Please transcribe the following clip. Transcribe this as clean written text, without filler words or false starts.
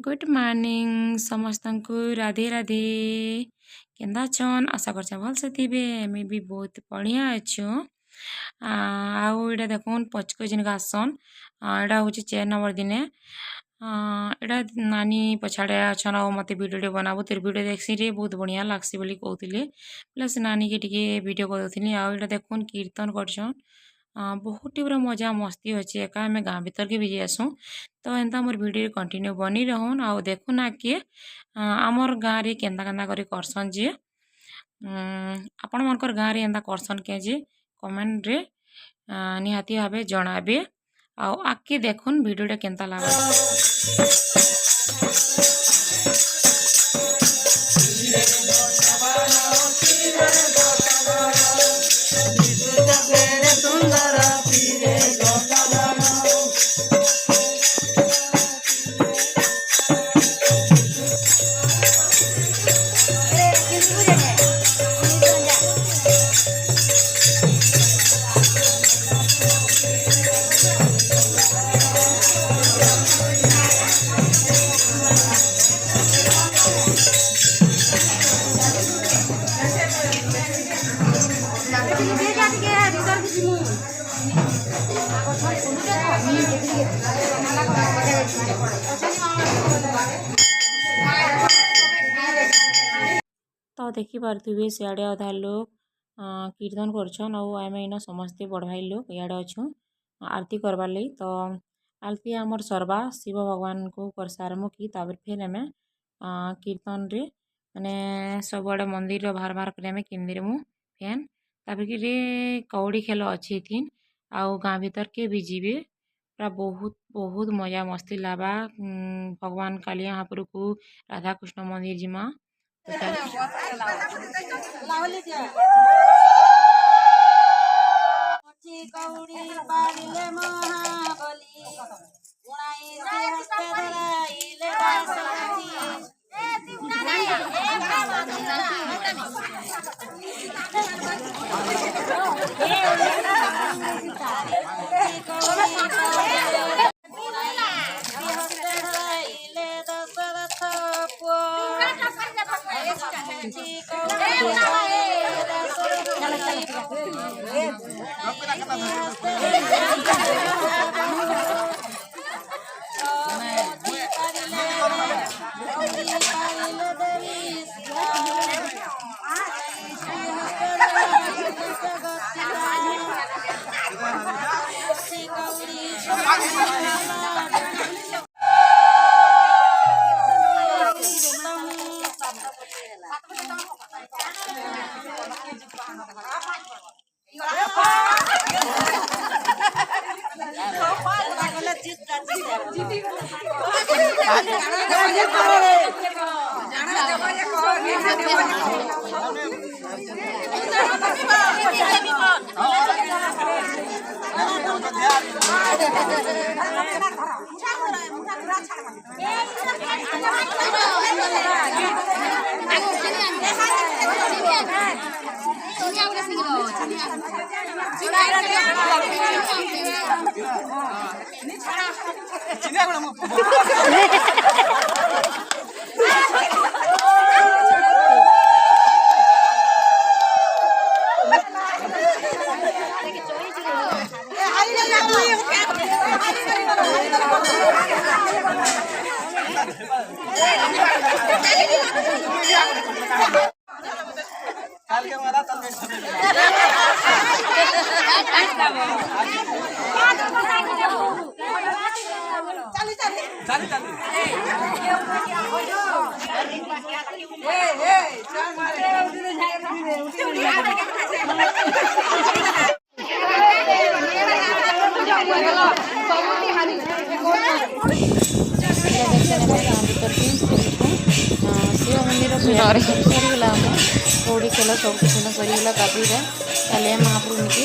good morning समस्त को राधे राधे केंदा छन आशा कर भल से थे एम भी बहुत बढ़िया अच्छु आउ इटा देखुन पचक जिन आसन यहाँ हूँ 4 नंबर दिने यहाँ नानी पछाड़े अच्छन आ मत भिडियो बनाबू तेरे भिडियो देखसी रे बहुत बढ़िया लगसी बोली कहते प्लस नानी के टिके भिडियो कर आउ देखुन कीर्तन कर बहुत पूरा मजा मस्ती अच्छे एका आम गाँ भीतर के भी जासुँ तो एंता मोर वीडियो कंटिन्यू बनी रहन आउ देखुन आगे आमर गाँव में केन्दा केन्दा कर करसन जे आपण मनकर गाँव में एंता करसन के जे कमेंट रे निहाती भाव जनाबे आउ आगे देखुन वीडियोटा केन्ता लगा तो देखी पारे सियाड़े अधा लोग कीर्तन करछन और आम इन समस्ते बड़ भाई लोग इे अच्छु आरती करवार लगी तो आरती आमर सरवा शिव भगवान को कर सारमु कि फिर आम कीर्तन रे माने सब आड़े मंदिर बाहर बाहर कर किंदीरमु फैन तापर कौड़ी खेल अच्छी थी आउ गाँ भीतर के भी जीवे पूरा बहुत बहुत मजा मस्ती लाबा भगवान काली महापुर को राधा कृष्ण मंदिर जिमा शिव मंदिर सरीगला कौड़ी खेल सब खेल सरीगला तापर महाप्रभु के